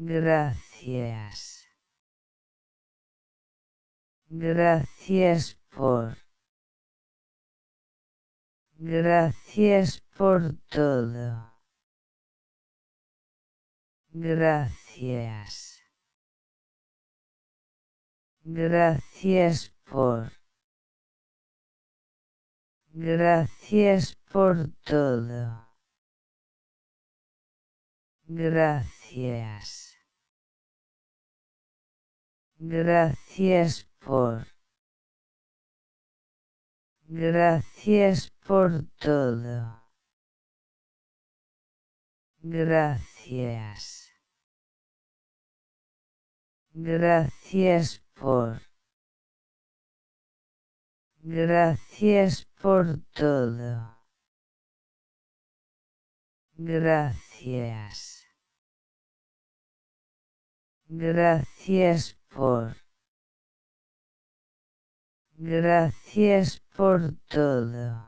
Gracias. Gracias por. Gracias por todo. Gracias. Gracias por. Gracias por todo. Gracias. Gracias por. Gracias por todo. Gracias. Gracias por. Gracias por todo. Gracias. Gracias por. Gracias por todo.